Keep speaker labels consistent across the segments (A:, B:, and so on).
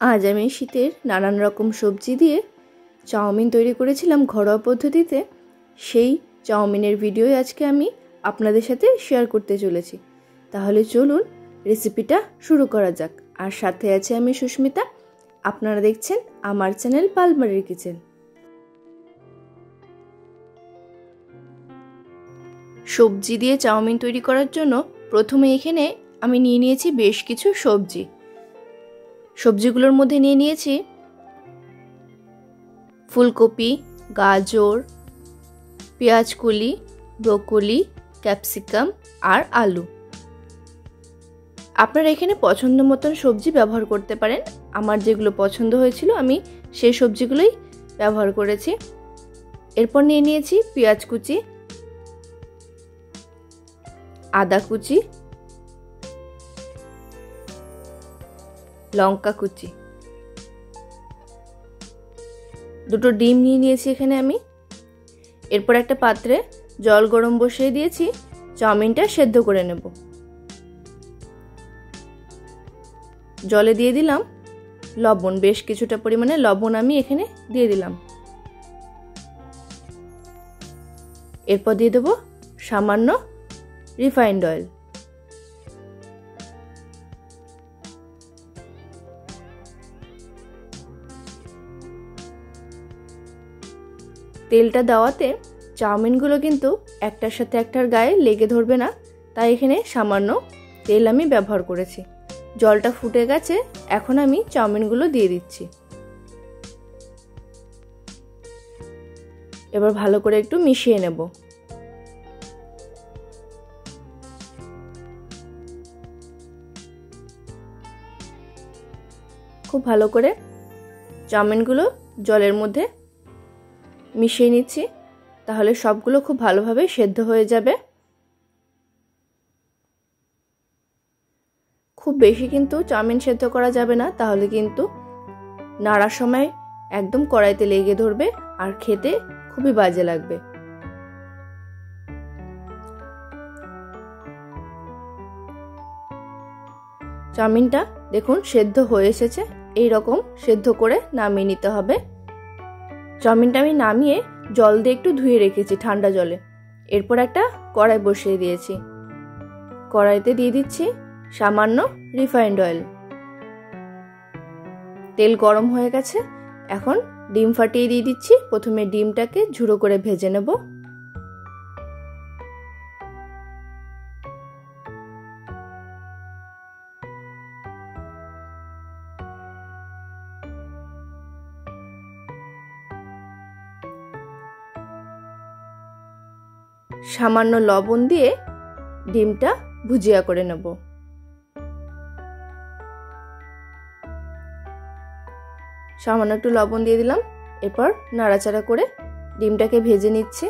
A: আজ আমি শীতের নানান রকম সবজি দিয়ে চাউমিন তৈরি করেছিলাম ঘরোয়া পদ্ধতিতে। সেই চাউমিনের ভিডিওই আজকে আমি আপনাদের সাথে শেয়ার করতে চলেছি। তাহলে চলুন রেসিপিটা শুরু করা যাক। আর সাথে আছে আমি সুস্মিতা। আপনারা দেখছেন আমার চ্যানেল পালমারির কিচেন। সবজি দিয়ে চাউমিন তৈরি করার জন্য প্রথমে এখানে আমি নিয়ে নিয়েছি বেশ কিছু সবজি। সবজিগুলোর মধ্যে নিয়ে নিয়েছি ফুলকপি, গাজর, পেঁয়াজকলি, ব্রোকলি, ক্যাপসিকাম আর আলু। আপনারা এখানে পছন্দ মতন সবজি ব্যবহার করতে পারেন। আমার যেগুলো পছন্দ হয়েছিল আমি সেই সবজিগুলোই ব্যবহার করেছি। এরপর নিয়ে নিয়েছি পেঁয়াজ কুচি, আদা কুচি, লঙ্কা কুচি, দুটো ডিম নিয়ে নিয়েছি এখানে আমি। এরপর একটা পাত্রে জল গরম বসিয়ে দিয়েছি, চাউমিনটা সেদ্ধ করে নেব। জলে দিয়ে দিলাম লবণ, বেশ কিছুটা পরিমাণে লবণ আমি এখানে দিয়ে দিলাম। এরপর দিয়ে দেব সামান্য রিফাইন্ড অয়েল। তেলটা দেওয়াতে চাউমিনগুলো কিন্তু একটার সাথে একটার গায়ে লেগে ধরবে না, তাই এখানে সামান্য তেল আমি ব্যবহার করেছি। জলটা ফুটে গেছে, এখন আমি চাউমিনগুলো দিয়ে দিচ্ছি। এবার ভালো করে একটু মিশিয়ে নেব। খুব ভালো করে চাউমিনগুলো জলের মধ্যে মিশিয়ে নিচ্ছি, তাহলে সবগুলো খুব ভালোভাবে সেদ্ধ হয়ে যাবে। খুব বেশি কিন্তু চাউমিন সেদ্ধ করা যাবে না, তাহলে কিন্তু নাড়ার সময় একদম কড়াইতে লেগে ধরবে আর খেতে খুবই বাজে লাগবে। চাউমিনটা দেখুন সেদ্ধ হয়ে এসেছে, এই রকম সেদ্ধ করে নামিয়ে নিতে হবে। চাউমিনটা আমি নামিয়ে জল দিয়ে একটু ধুয়ে রেখেছি ঠান্ডা জলে। এরপর একটা কড়াই বসিয়ে দিয়েছি। কড়াইতে দিয়ে দিচ্ছি সামান্য রিফাইন্ড অয়েল। তেল গরম হয়ে গেছে, এখন ডিম ফাটিয়ে দিয়ে দিচ্ছি। প্রথমে ডিমটাকে ঝুড়ো করে ভেজে নেব। সামান্য লবণ দিয়ে ডিমটা ভুজিয়া করে নেব। সামান্য একটু লবণ দিয়ে দিলাম। এরপর নাড়াচাড়া করে ডিমটাকে ভেজে নিচ্ছি।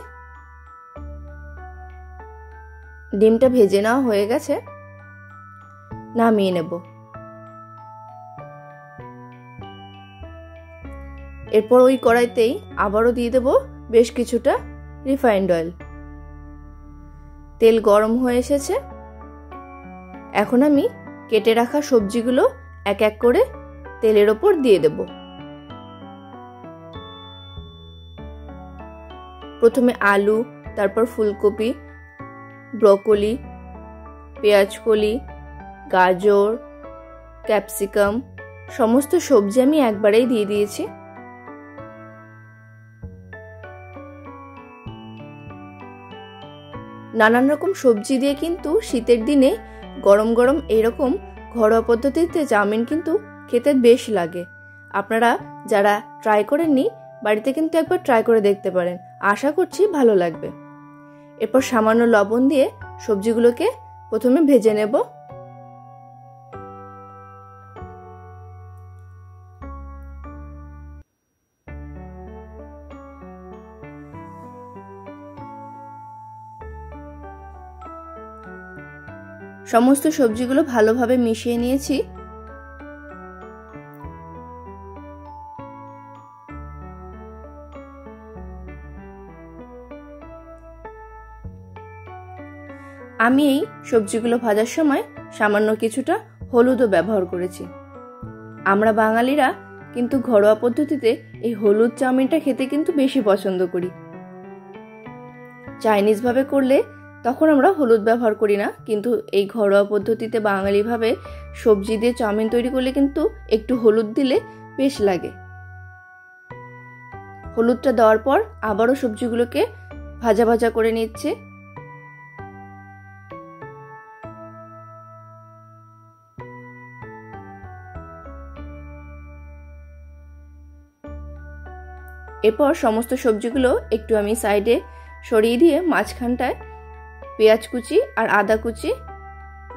A: ডিমটা ভেজে নেওয়া হয়ে গেছে, নামিয়ে নেব। এরপর ওই কড়াইতেই আবারও দিয়ে দেব বেশ কিছুটা রিফাইন্ড অয়েল। তেল গরম হয়ে এসেছে, এখন আমি কেটে রাখা সবজিগুলো এক এক করে তেলের ওপর দিয়ে দেব। প্রথমে আলু, তারপর ফুলকপি, ব্রোকলি, পেঁয়াজকলি, গাজর, ক্যাপসিকাম, সমস্ত সবজি আমি একবারেই দিয়ে দিয়েছি। নানান রকম সবজি দিয়ে কিন্তু শীতের দিনে গরম গরম এইরকম ঘরোয়া পদ্ধতিতে চাউমিন কিন্তু খেতে বেশ লাগে। আপনারা যারা ট্রাই করেননি, বাড়িতে কিন্তু একবার ট্রাই করে দেখতে পারেন, আশা করছি ভালো লাগবে। এরপর সামান্য লবণ দিয়ে সবজিগুলোকে প্রথমে ভেজে নেব। সমস্ত সবজিগুলো ভালোভাবে মিশিয়ে নিয়েছি। আমি এই সবজিগুলো ভাজার সময় সামান্য কিছুটা হলুদও ব্যবহার করেছি। আমরা বাঙালিরা কিন্তু ঘরোয়া পদ্ধতিতে এই হলুদ চাউমিনটা খেতে কিন্তু বেশি পছন্দ করি। চাইনিজভাবে করলে তখন আমরা হলুদ ব্যবহার করি না, কিন্তু এই ঘরোয়া পদ্ধতিতে বাঙালিভাবে সবজি দিয়ে চাউমিন তৈরি করলে কিন্তু একটু হলুদ দিলে বেশ লাগে। হলুদটা দেওয়ার পর আবারও সবজিগুলোকে ভাজা ভাজা করে নিচ্ছে। এরপর সমস্ত সবজিগুলো একটু আমি সাইডে সরিয়ে দিয়ে মাঝখানটায় পেঁয়াজ কুচি আর আদা কুচি,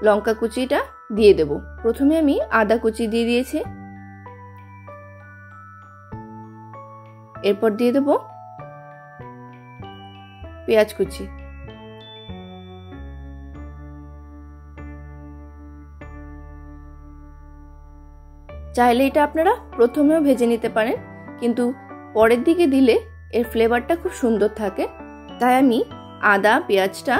A: লঙ্কা কুচিটা দিয়ে দেব। প্রথমে আমি আদা কুচি দিয়ে দিয়েছি, এরপর দিয়ে দেব পেঁয়াজ কুচি। চাইলে এটা আপনারা প্রথমেও ভেজে নিতে পারেন, কিন্তু পরের দিকে দিলে এর ফ্লেভারটা খুব সুন্দর থাকে। তাই আমি আদা পেঁয়াজটা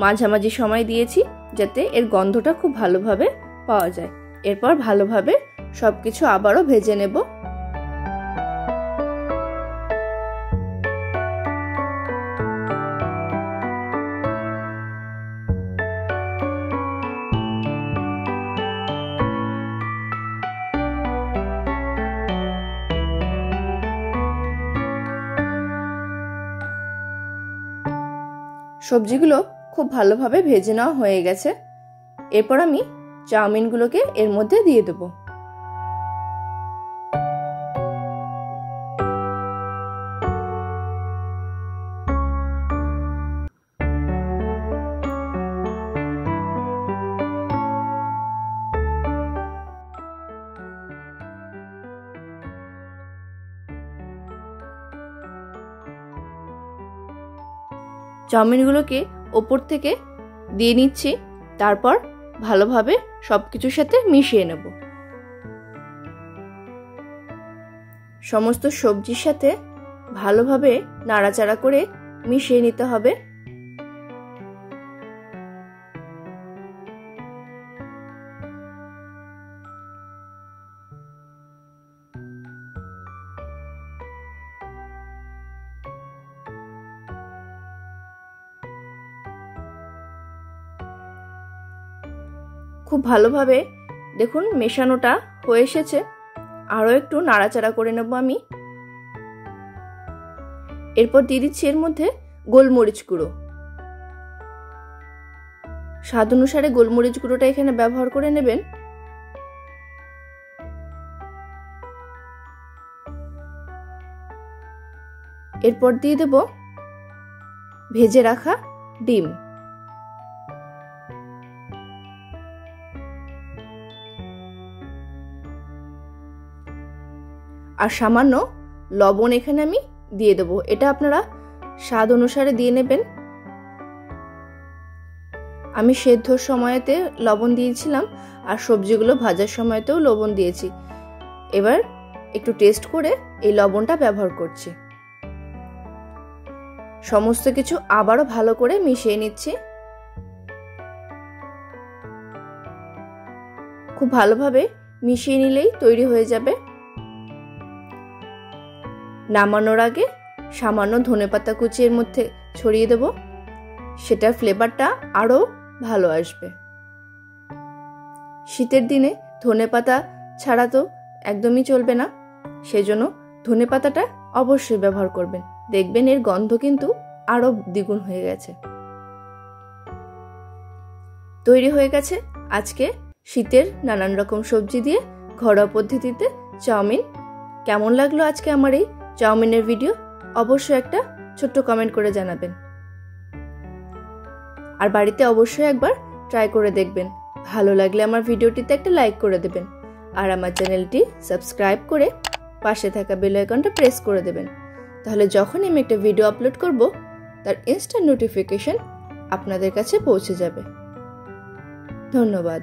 A: মাঝামাঝি সময় দিয়েছি, যাতে এর গন্ধটা খুব ভালোভাবে পাওয়া যায়। এরপর ভালোভাবে সবকিছু আবারও ভেজে নেব। সবজিগুলো খুব ভালোভাবে ভেজে নেওয়া হয়ে গেছে। এরপর আমি চাউমিনগুলোকে এর মধ্যে দিয়ে দেব। চাউমিনগুলোকে ওপর থেকে দিয়ে নিচ্ছি, তারপর ভালোভাবে সবকিছুর সাথে মিশিয়ে নেব। সমস্ত সবজির সাথে ভালোভাবে নাড়াচাড়া করে মিশিয়ে নিতে হবে। খুব ভালোভাবে দেখুন মেশানোটা হয়ে এসেছে। আরও একটু নাড়াচাড়া করে নেব আমি। এরপর দিয়ে দিচ্ছি এর মধ্যে গোলমরিচ গুঁড়ো। স্বাদ অনুসারে গোলমরিচ গুঁড়োটা এখানে ব্যবহার করে নেবেন। এরপর দিয়ে দেব ভেজে রাখা ডিম। আর সামান্য লবণ এখানে আমি দিয়ে দেব। এটা আপনারা স্বাদ অনুসারে দিয়ে নেবেন। আমি সেদ্ধর সময়তে লবণ দিয়েছিলাম আর সবজিগুলো ভাজার সময়তেও লবণ দিয়েছি। এবার একটু টেস্ট করে এই লবণটা ব্যবহার করছি। সমস্ত কিছু আবারও ভালো করে মিশিয়ে নিচ্ছি। খুব ভালোভাবে মিশিয়ে নিলেই তৈরি হয়ে যাবে। নামানোর আগে সামান্য ধনেপাতা কুচি এর মধ্যে ছড়িয়ে দেব, সেটার ফ্লেভারটা আরো ভালো আসবে। শীতের দিনে ধনেপাতা ছাড়া তো একদমই চলবে না, সেজন্য ধনেপাতাটা অবশ্যই ব্যবহার করবেন। দেখবেন এর গন্ধ কিন্তু আরো দ্বিগুণ হয়ে গেছে। তৈরি হয়ে গেছে আজকে শীতের নানান রকম সবজি দিয়ে ঘরোয়া পদ্ধতিতে চাউমিন। কেমন লাগলো আজকে আমার এই চাউমিনের ভিডিও? অবশ্যই একটা ছোট্ট কমেন্ট করে জানাবেন। আর বাড়িতে অবশ্যই একবার ট্রাই করে দেখবেন। ভালো লাগলে আমার ভিডিওটিতে একটা লাইক করে দেবেন আর আমার চ্যানেলটি সাবস্ক্রাইব করে পাশে থাকা বেল আইকনটা প্রেস করে দেবেন। তাহলে যখনই আমি একটা ভিডিও আপলোড করব তার ইনস্ট্যান্ট নোটিফিকেশন আপনাদের কাছে পৌঁছে যাবে। ধন্যবাদ।